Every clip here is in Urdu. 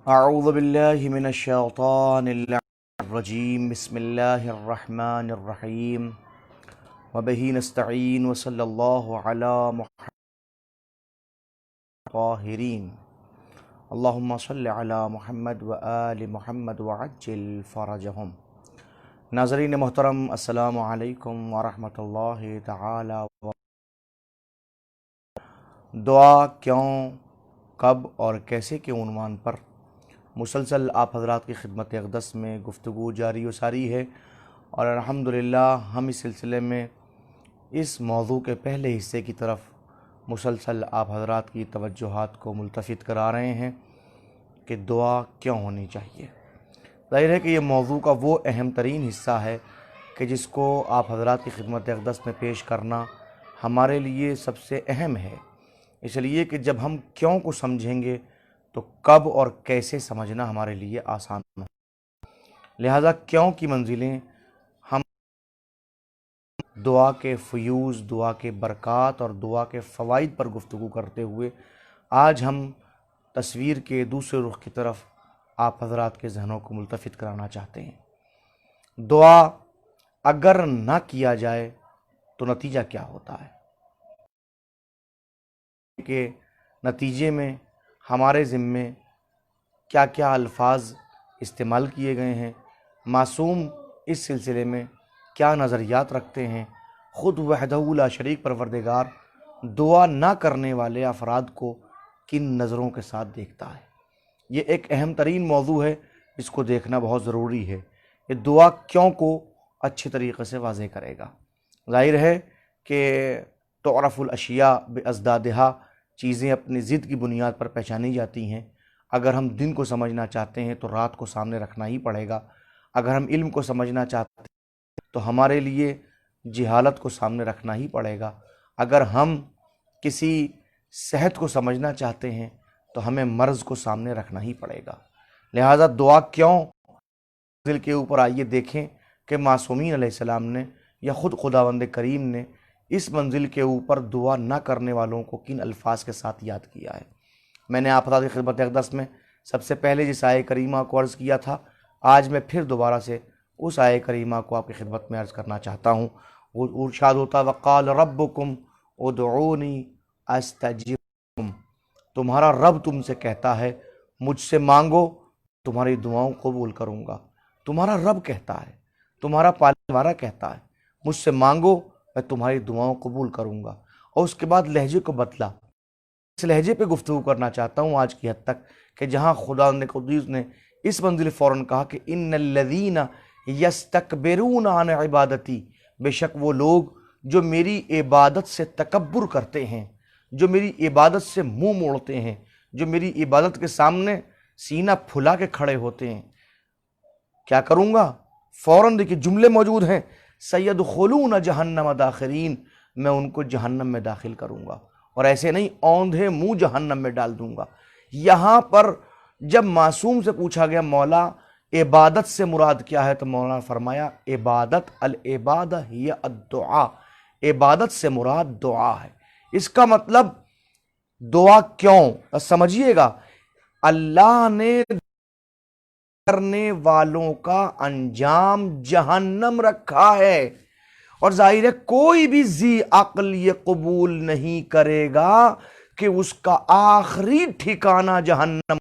اعوذ باللہ من الشیطان الرجیم بسم اللہ الرحمن الرحیم وبہ نستعین وصلی اللہ علی محمد طاہرین اللہم صلی علی محمد وآل محمد وعجل فرجہم۔ ناظرین محترم، السلام علیکم ورحمۃ اللہ تعالی دعا کیوں، کب اور کیسے کے عنوان پر مسلسل آپ حضرات کی خدمت اقدس میں گفتگو جاری و ساری ہے، اور الحمدللہ ہم اس سلسلے میں اس موضوع کے پہلے حصے کی طرف مسلسل آپ حضرات کی توجہات کو ملتفت کرا رہے ہیں کہ دعا کیوں ہونی چاہیے۔ ظاہر ہے کہ یہ موضوع کا وہ اہم ترین حصہ ہے کہ جس کو آپ حضرات کی خدمت اقدس میں پیش کرنا ہمارے لیے سب سے اہم ہے، اس لیے کہ جب ہم کیوں کو سمجھیں گے تو کب اور کیسے سمجھنا ہمارے لیے آسان ہے۔ لہذا کیوں کی منزلیں ہم دعا کے فیوز، دعا کے برکات اور دعا کے فوائد پر گفتگو کرتے ہوئے آج ہم تصویر کے دوسرے رخ کی طرف آپ حضرات کے ذہنوں کو ملتفت کرانا چاہتے ہیں۔ دعا اگر نہ کیا جائے تو نتیجہ کیا ہوتا ہے کہ نتیجے میں ہمارے ذمے کیا کیا الفاظ استعمال کیے گئے ہیں، معصوم اس سلسلے میں کیا نظریات رکھتے ہیں، خود وحدہ لا شریک پروردگار دعا نہ کرنے والے افراد کو کن نظروں کے ساتھ دیکھتا ہے۔ یہ ایک اہم ترین موضوع ہے، اس کو دیکھنا بہت ضروری ہے۔ یہ دعا کیوں کو اچھے طریقے سے واضح کرے گا۔ ظاہر ہے کہ تعرف الاشیاء بازدادہا، چیزیں اپنی ضد کی بنیاد پر پہچانی جاتی ہیں۔ اگر ہم دن کو سمجھنا چاہتے ہیں تو رات کو سامنے رکھنا ہی پڑے گا، اگر ہم علم کو سمجھنا چاہتے ہیں تو ہمارے لیے جہالت کو سامنے رکھنا ہی پڑے گا، اگر ہم کسی صحت کو سمجھنا چاہتے ہیں تو ہمیں مرض کو سامنے رکھنا ہی پڑے گا۔ لہذا دعا کیوں دل کے اوپر آئیے دیکھیں کہ معصومین علیہ السلام نے یا خود خداوند کریم نے اس منزل کے اوپر دعا نہ کرنے والوں کو کن الفاظ کے ساتھ یاد کیا ہے۔ میں نے آپ حضرات کی خدمت اقدس میں سب سے پہلے جس آیہ کریمہ کو عرض کیا تھا، آج میں پھر دوبارہ سے اس آیہ کریمہ کو آپ کی خدمت میں عرض کرنا چاہتا ہوں۔ وہ ارشاد ہوتا وقال ربکم ادعونی استجب لکم، تمہارا رب تم سے کہتا ہے مجھ سے مانگو، تمہاری دعاؤں قبول کروں گا۔ تمہارا رب کہتا ہے، تمہارا پالنے والا کہتا ہے مجھ سے مانگو، میں تمہاری دعاؤں قبول کروں گا۔ اور اس کے بعد لہجے کو بدلا، اس لہجے پہ گفتگو کرنا چاہتا ہوں آج کی حد تک کہ جہاں خداوند قدوس نے اس منزل فوراً کہا کہ ان الذین یستکبرون عن عبادتی، بے شک وہ لوگ جو میری عبادت سے تکبر کرتے ہیں، جو میری عبادت سے منہ موڑتے ہیں، جو میری عبادت کے سامنے سینہ پھلا کے کھڑے ہوتے ہیں، کیا کروں گا؟ فوراً دیکھیں جملے موجود ہیں، سیدخلون جہنم داخرین، میں ان کو جہنم میں داخل کروں گا، اور ایسے نہیں اوندھے منہ جہنم میں ڈال دوں گا۔ یہاں پر جب معصوم سے پوچھا گیا مولا عبادت سے مراد کیا ہے تو مولانا نے فرمایا عبادت العبادہ ہی الدعا، عبادت سے مراد دعا ہے۔ اس کا مطلب دعا کیوں سمجھیے گا، اللہ نے کرنے والوں کا انجام جہنم رکھا ہے، اور ظاہر ہے کوئی بھی ذی عقل یہ قبول نہیں کرے گا کہ اس کا آخری ٹھکانہ جہنم۔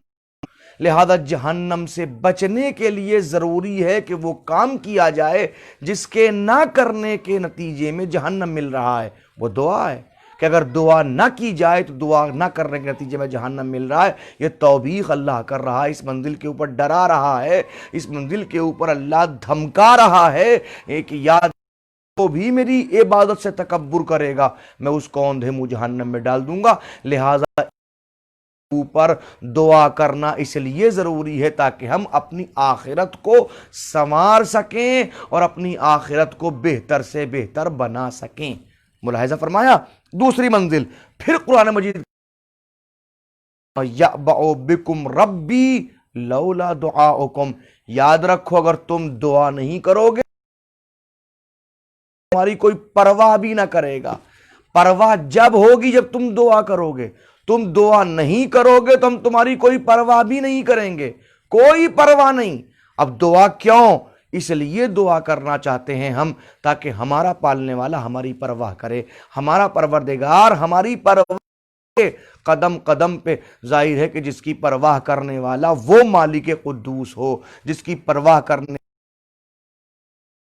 لہذا جہنم سے بچنے کے لیے ضروری ہے کہ وہ کام کیا جائے جس کے نہ کرنے کے نتیجے میں جہنم مل رہا ہے، وہ دعا ہے۔ کہ اگر دعا نہ کی جائے تو دعا نہ کرنے کے نتیجے میں جہنم مل رہا ہے، یہ توبیخ اللہ کر رہا ہے، اس منزل کے اوپر ڈرا رہا ہے، اس منزل کے اوپر اللہ دھمکا رہا ہے کہ یاد تو بھی میری عبادت سے تکبر کرے گا میں اس کو اوندھے منہ جہنم میں ڈال دوں گا۔ لہذا اوپر دعا کرنا اس لیے ضروری ہے تاکہ ہم اپنی آخرت کو سنوار سکیں اور اپنی آخرت کو بہتر سے بہتر بنا سکیں۔ ملاحظہ فرمایا دوسری منزل پھر قرآن مجید یَأْبَعُ بِكُمْ رَبِّی لولا دعاؤکم، یاد رکھو اگر تم دعا نہیں کرو گے تمہاری کوئی پرواہ بھی نہ کرے گا۔ پرواہ جب ہوگی جب تم دعا کرو گے، تم دعا نہیں کرو گے تو ہم تمہاری کوئی پرواہ بھی نہیں کریں گے، کوئی پرواہ نہیں۔ اب دعا کیوں؟ اس لیے دعا کرنا چاہتے ہیں ہم تاکہ ہمارا پالنے والا ہماری پرواہ کرے، ہمارا پروردگار ہماری پرواہ کرے۔ قدم قدم پہ ظاہر ہے کہ جس کی پرواہ کرنے والا وہ مالک قدوس ہو، جس کی پرواہ کرنے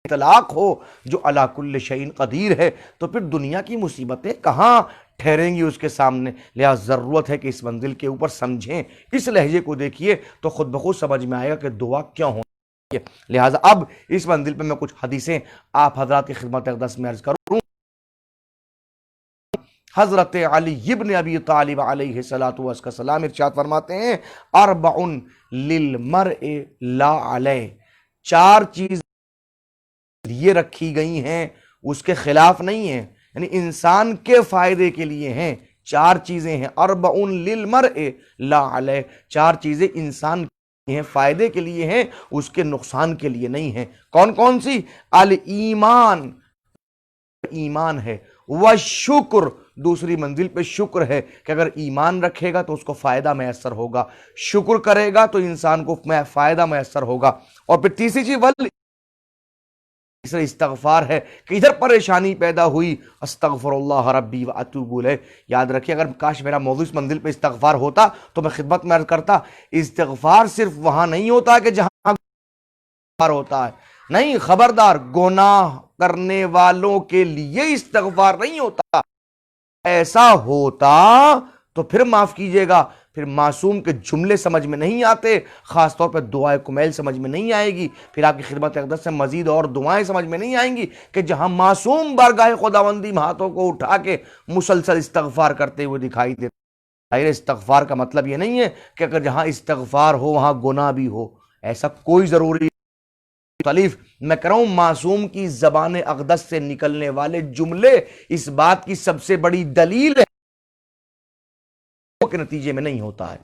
اطلاق ہو، جو علی کل شیء قدیر ہے، تو پھر دنیا کی مصیبتیں کہاں ٹھہریں گی اس کے سامنے۔ لہذا ضرورت ہے کہ اس منزل کے اوپر سمجھیں، اس لہجے کو دیکھیے تو خود بخود سمجھ میں آئے گا کہ دعا کیوں ہونی ہے۔ لہذا اب اس منزل پہ میں کچھ حدیثیں آپ حضرات کی خدمت اقدس میں عرض کروں۔ حضرت علی ابن ابی طالب علیہ السلام ارشاد فرماتے ہیں، اربع للمرء لا علیہ، چار چیز یہ رکھی گئی ہیں اس کے خلاف نہیں ہیں، یعنی انسان کے فائدے کے لیے ہیں۔ چار چیزیں ہیں، اربع للمرء لا علیہ، چار چیزیں انسان کے ہیں، فائدے کے لیے ہیں، اس کے نقصان کے لیے نہیں ہیں۔ کون کون سی؟ الایمان، ایمان ہے، والشکر، دوسری منزل پہ شکر ہے کہ اگر ایمان رکھے گا تو اس کو فائدہ میسر ہوگا، شکر کرے گا تو انسان کو فائدہ میسر ہوگا۔ اور پھر تیسری چیز تیسرا استغفار ہے کہ ادھر پریشانی پیدا ہوئی، استغفر اللہ ربی و اتوب الیہ۔ یاد رکھیے، اگر کاش میرا موضوع اس منزل پہ استغفار ہوتا تو میں خدمت میں عرض کرتا، استغفار صرف وہاں نہیں ہوتا کہ جہاں ہوتا ہے، نہیں، خبردار، گناہ کرنے والوں کے لیے استغفار نہیں ہوتا۔ ایسا ہوتا تو پھر معاف کیجئے گا، پھر معصوم کے جملے سمجھ میں نہیں آتے، خاص طور پہ دعائے کمیل سمجھ میں نہیں آئے گی، پھر آپ کی خدمت اقدس سے مزید اور دعائیں سمجھ میں نہیں آئیں گی کہ جہاں معصوم بارگاہ خداوندی میں ہاتھوں کو اٹھا کے مسلسل استغفار کرتے ہوئے دکھائی دیتے۔ استغفار کا مطلب یہ نہیں ہے کہ اگر جہاں استغفار ہو وہاں گناہ بھی ہو، ایسا کوئی ضروری مختلف۔ میں کہہ رہا ہوں معصوم کی زبان اقدس سے نکلنے والے جملے اس بات کی سب سے بڑی دلیل ہے کے نتیجے میں نہیں ہوتا ہے۔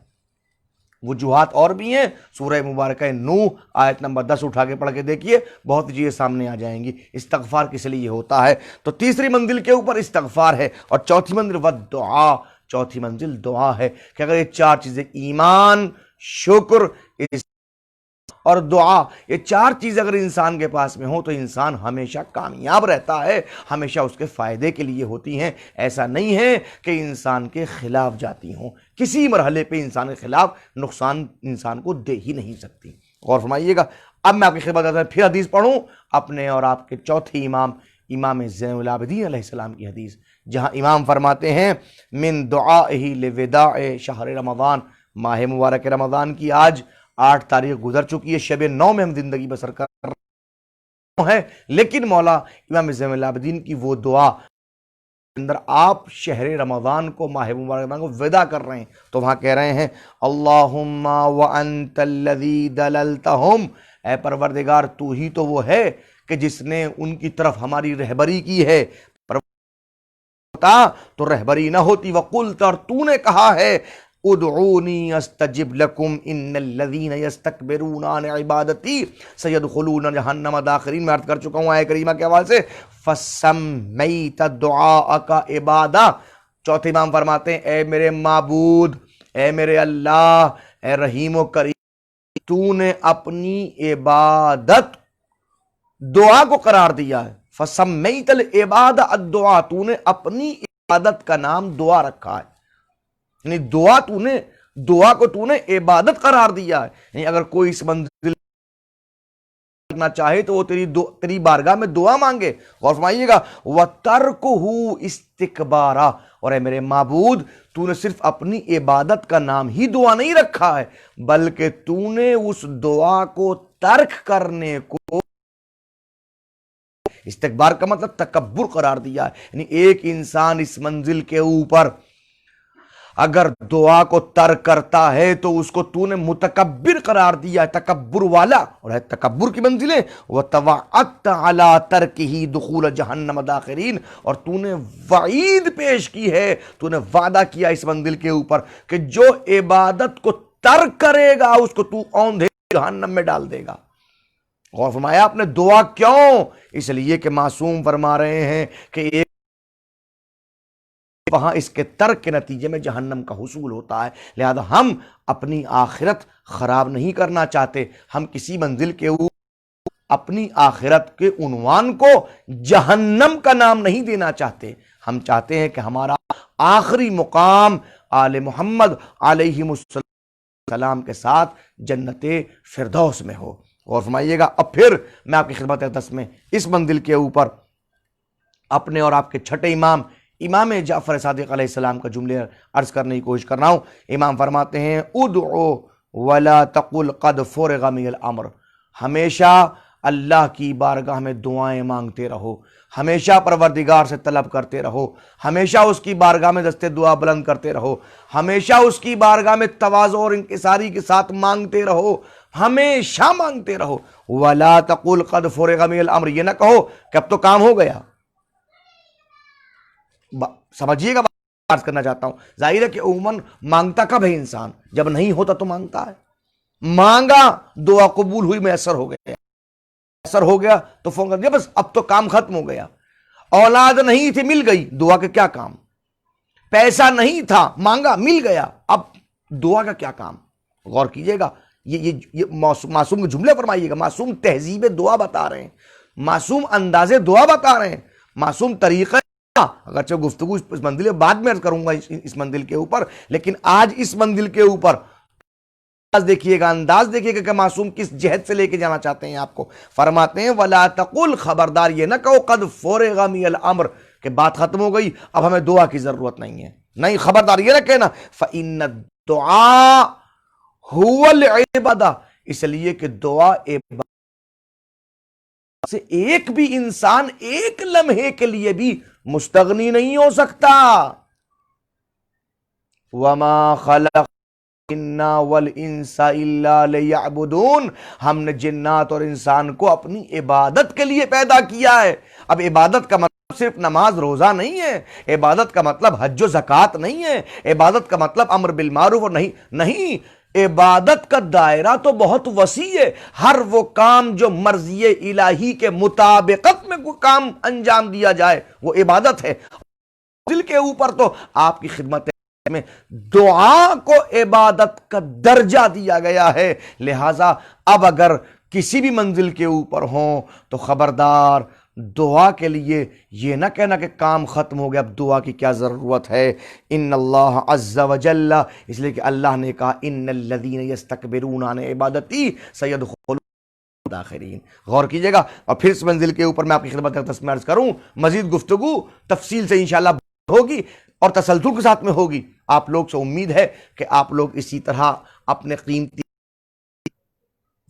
وجوہات اور بھی ہیں، سورہ مبارکہ نوح آیت نمبر 10 اٹھا کے پڑھ کے دیکھیے، بہت چیزیں سامنے آ جائیں گی۔ استغفار کس لیے ہوتا ہے؟ تو تیسری منزل کے اوپر استغفار ہے، اور چوتھی منزل والدعا، چوتھی منزل دعا ہے کہ اگر یہ چار چیزیں، ایمان، شکر اور دعا، یہ چار چیزیں اگر انسان کے پاس میں ہو تو انسان ہمیشہ کامیاب رہتا ہے، ہمیشہ اس کے فائدے کے لیے ہوتی ہیں۔ ایسا نہیں ہے کہ انسان کے خلاف جاتی ہوں، کسی مرحلے پہ انسان کے خلاف نقصان انسان کو دے ہی نہیں سکتی۔ غور فرمائیے گا۔ اب میں آپ کی خدمت میں پھر حدیث پڑھوں، اپنے اور آپ کے چوتھے امام زین العابدین علیہ السلام کی حدیث، جہاں امام فرماتے ہیں، من دعائہ لوداع شہر رمضان، ماہ مبارک رمضان کی آج 8 تاریخ گزر چکی ہے، شب 9 میں ہم زندگی بسر کر رہے ہیں، لیکن مولا امام زین العابدین کی وہ دعا اندر آپ شہر رمضان کو، ماہ مبارک رمضان کو وداع کر رہے ہیں، تو وہاں کہہ رہے ہیں، اللہم وانت الذی دللتہم، اے پروردگار تو ہی تو وہ ہے کہ جس نے ان کی طرف ہماری رہبری کی ہے، تو رہبری نہ ہوتی، وقلت، اور تو نے کہا ہے، ادعونی استجب لکم ان الذین یستکبرون عن عبادتی سیدخلون جہنم داخرین۔ میں عرض کر چکا ہوں آیہ کریمہ کے حوالے سے، فسمیت دعاءک عبادہ۔ چوتھے امام فرماتے ہیں، اے میرے معبود، اے میرے اللہ، اے رحیم و کریم، تو نے اپنی عبادت دعا کو قرار دیا ہے۔ فسمیت العبادہ الدعا، تو نے اپنی عبادت کا نام دعا رکھا ہے، یعنی دعا کو تو نے عبادت قرار دیا ہے۔ یعنی اگر کوئی اس منزل کرنا چاہے تو وہ تیری بارگاہ میں دعا مانگے۔ غور فرمائیے گا، وَتَرْكُهُ اسْتِكْبَارًا، اور اے میرے معبود، تو نے صرف اپنی عبادت کا نام ہی دعا نہیں رکھا ہے، بلکہ تو نے اس دعا کو ترک کرنے کو استکبار کا مطلب تکبر قرار دیا ہے۔ یعنی ایک انسان اس منزل کے اوپر اگر دعا کو ترک کرتا ہے تو اس کو تو نے متکبر قرار دیا ہے، تکبر والا، اور ہے تکبر کی منزلیں، وَتَوَعَدْتَ عَلَىٰ تَرْكِهِ دُخُولَ جَهَنَّمَ دَاخِرِينَ، اور تو نے وعید پیش کی ہے، تو نے وعدہ کیا اس منزل کے اوپر کہ جو عبادت کو ترک کرے گا اس کو تو اوندھے جہنم میں ڈال دے گا۔ غور فرمایا آپ نے، دعا کیوں؟ اس لیے کہ معصوم فرما رہے ہیں کہ ایک وہاں اس کے ترک کے نتیجے میں جہنم کا حصول ہوتا ہے۔ لہذا ہم اپنی آخرت خراب نہیں کرنا چاہتے، ہم کسی منزل کے اوپر اپنی آخرت کے عنوان کو جہنم کا نام نہیں دینا چاہتے، ہم چاہتے ہیں کہ ہمارا آخری مقام آل محمد علیہ السلام کے ساتھ جنت فردوس میں ہو۔ اور فرمائیے گا، اب پھر میں آپ کی خدمت اقدس میں اس منزل کے اوپر اپنے اور آپ کے چھٹے امام جعفر صادق علیہ السلام کا جملے عرض کرنے کی کوشش کر رہا ہوں۔ امام فرماتے ہیں، ادعو ولا تقل قد فرغ من الامر، ہمیشہ اللہ کی بارگاہ میں دعائیں مانگتے رہو، ہمیشہ پروردگار سے طلب کرتے رہو، ہمیشہ اس کی بارگاہ میں دستے دعا بلند کرتے رہو، ہمیشہ اس کی بارگاہ میں تواضع اور انکساری کے ساتھ مانگتے رہو، ہمیشہ مانگتے رہو۔ ولا تقل قد فرغ من الامر، یہ نہ کہو کہ اب تو کام ہو گیا۔ سمجھیے گا بات کرنا چاہتا ہوں، ظاہر ہے کہ عموماً مانگتا کب ہے انسان؟ جب نہیں ہوتا تو مانگتا ہے۔ مانگا، دعا قبول ہوئی، میسر ہو گیا تو فون کر دیا، بس اب تو کام ختم ہو گیا۔ اولاد نہیں تھی، مل گئی، دعا کا کیا کام؟ پیسہ نہیں تھا، مانگا، مل گیا، اب دعا کا کیا کام؟ غور کیجئے گا، یہ معصوم کے جملے فرمائیے گا، معصوم تہذیب دعا بتا رہے ہیں، معصوم انداز دعا بتا رہے ہیں، معصوم طریقہ۔ اگرچہ گفتگو اس منزل بعد میں کروں گا اس منزل کے اوپر، لیکن آج اس منزل کے اوپر دیکھیے گا، انداز دیکھیے گا کہ معصوم کس جہت سے لے کے جانا چاہتے ہیں آپ کو۔ فرماتے ہیں وَلَا تَقُلْ، خبردار یہ نہ کہو قَدْ فُرِغَ مِنَ الْأَمْرِ، کہ بات ختم ہو گئی، اب ہمیں دعا کی ضرورت نہیں ہے۔ نہیں، خبردار یہ نہ کہنا فَإِنَّ الدُّعَاءَ هُوَ الْعِبَادَةُ، اس لیے کہ دعا عبادت سے ایک بھی انسان ایک لمحے کے لیے بھی مستغنی نہیں ہو سکتا۔ وَمَا خَلَقَ الْجِنَّ وَالْإِنسَ إِلَّا لِيَعْبُدُونَ، ہم نے جنات اور انسان کو اپنی عبادت کے لیے پیدا کیا ہے۔ اب عبادت کا مطلب صرف نماز روزہ نہیں ہے، عبادت کا مطلب حج و زکوٰۃ نہیں ہے، عبادت کا مطلب امر بالمعروف اور نہیں، عبادت کا دائرہ تو بہت وسیع ہے۔ ہر وہ کام جو مرضی الہی کے مطابقت میں کوئی کام انجام دیا جائے وہ عبادت ہے۔ دل کے اوپر تو آپ کی خدمت میں دعا کو عبادت کا درجہ دیا گیا ہے، لہٰذا اب اگر کسی بھی منزل کے اوپر ہوں تو خبردار دعا کے لیے یہ نہ کہنا کہ کام ختم ہو گیا، اب دعا کی کیا ضرورت ہے۔ ان اللہ عز وجل، اس لیے کہ اللہ نے کہا ان الذین یستکبرون عن عبادتی سیدخلون داخرین۔ غور کیجئے گا، اور پھر اس منزل کے اوپر میں آپ کی خدمت میں عرض کروں، مزید گفتگو تفصیل سے انشاءاللہ ہوگی اور تسلسل کے ساتھ میں ہوگی۔ آپ لوگ سے امید ہے کہ آپ لوگ اسی طرح اپنے قیمتی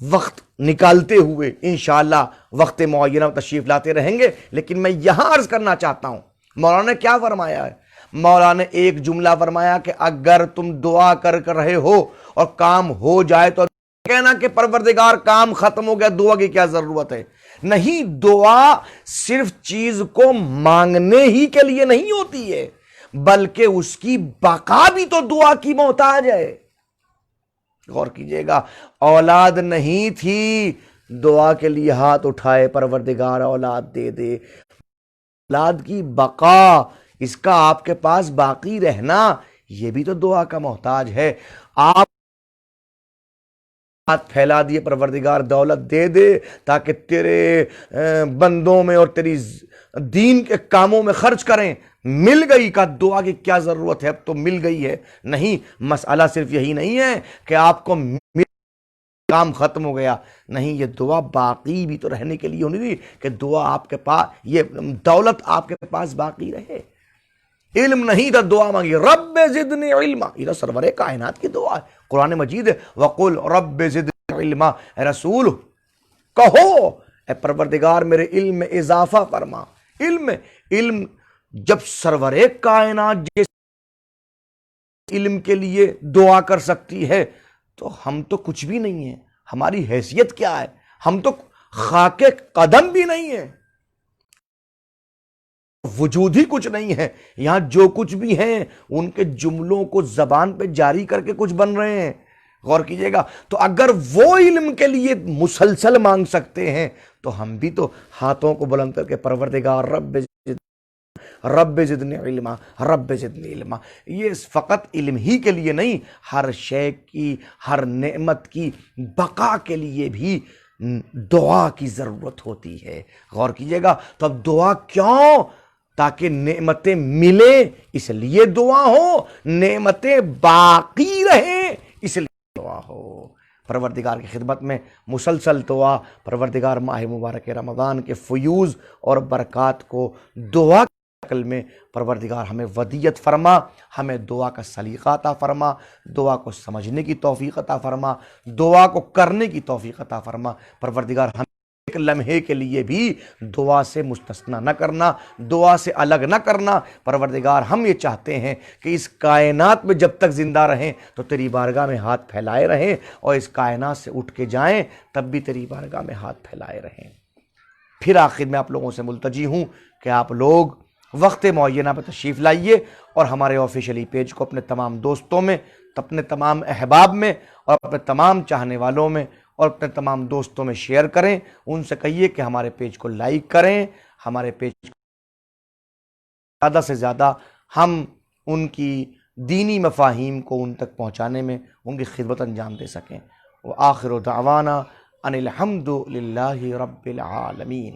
وقت نکالتے ہوئے انشاءاللہ وقت معینہ تشریف لاتے رہیں گے۔ لیکن میں یہاں عرض کرنا چاہتا ہوں، مولانا نے کیا فرمایا ہے؟ مولانا نے ایک جملہ فرمایا کہ اگر تم دعا کر رہے ہو اور کام ہو جائے تو کہنا کہ پروردگار کام ختم ہو گیا، دعا کی کیا ضرورت ہے؟ نہیں، دعا صرف چیز کو مانگنے ہی کے لیے نہیں ہوتی ہے، بلکہ اس کی بقا بھی تو دعا کی محتاج ہے۔ غور کیجئے گا، اولاد نہیں تھی، دعا کے لیے ہاتھ اٹھائے، پروردگار اولاد دے دے۔ اولاد کی بقا، اس کا آپ کے پاس باقی رہنا، یہ بھی تو دعا کا محتاج ہے۔ آپ ہاتھ پھیلا دیے، پروردگار دولت دے دے تاکہ تیرے بندوں میں اور تیری دین کے کاموں میں خرچ کریں، مل گئی، کا دعا کی کیا ضرورت ہے، اب تو مل گئی ہے۔ نہیں، مسئلہ صرف یہی نہیں ہے کہ آپ کو کام ختم ہو گیا، نہیں، یہ دعا باقی بھی تو رہنے کے لیے ہونی تھی کہ دعا آپ کے پاس، یہ دولت آپ کے پاس باقی رہے۔ علم نہیں تھا، دعا مانگی، رب زدنی علما، یہ تو سرور کائنات کی دعا ہے، قرآن مجید ہے، وقل رب زدنی علما، اے رسول کہو اے پروردگار میرے علم میں اضافہ فرما۔ علم جب سرور کائنات جیسے علم کے لیے دعا کر سکتی ہے تو ہم تو کچھ بھی نہیں ہیں، ہماری حیثیت کیا ہے؟ ہم تو خاک قدم بھی نہیں ہیں، وجود ہی کچھ نہیں ہے۔ یہاں جو کچھ بھی ہیں ان کے جملوں کو زبان پہ جاری کر کے کچھ بن رہے ہیں۔ غور کیجئے گا، تو اگر وہ علم کے لیے مسلسل مانگ سکتے ہیں تو ہم بھی تو ہاتھوں کو بلند کر کے پروردگار رب رب زدنی علما، رب زدنی علما۔ یہ فقط علم ہی کے لیے نہیں، ہر شے کی، ہر نعمت کی بقا کے لیے بھی دعا کی ضرورت ہوتی ہے۔ غور کیجئے گا، تو اب دعا کیوں؟ تاکہ نعمتیں ملیں اس لیے دعا ہو، نعمتیں باقی رہیں اس لیے دعا ہو۔ پروردگار کی خدمت میں مسلسل دعا، پروردگار ماہ مبارک رمضان کے فیوز اور برکات کو دعا کی شکل میں پروردگار ہمیں ودیت فرما، ہمیں دعا کا سلیقہ عطا فرما، دعا کو سمجھنے کی توفیق عطا فرما، دعا کو کرنے کی توفیق عطا فرما۔ پروردگار ہمیں ایک لمحے کے لیے بھی دعا سے مستثنیٰ نہ کرنا، دعا سے الگ نہ کرنا۔ پروردگار ہم یہ چاہتے ہیں کہ اس کائنات میں جب تک زندہ رہیں تو تیری بارگاہ میں ہاتھ پھیلائے رہیں، اور اس کائنات سے اٹھ کے جائیں تب بھی تیری بارگاہ میں ہاتھ پھیلائے رہیں۔ پھر آخر میں آپ لوگوں سے ملتجی ہوں کہ آپ لوگ وقت معینہ پہ تشریف لائیے اور ہمارے آفیشیلی پیج کو اپنے تمام دوستوں میں، اپنے تمام احباب میں، اور اپنے تمام چاہنے والوں میں اور اپنے تمام دوستوں میں شیئر کریں۔ ان سے کہیے کہ ہمارے پیج کو لائک کریں، ہمارے پیج کو زیادہ سے زیادہ ہم ان کی دینی مفاہیم کو ان تک پہنچانے میں ان کی خدمت انجام دے سکیں۔ وآخر دعوانا ان الحمد للہ رب العالمین۔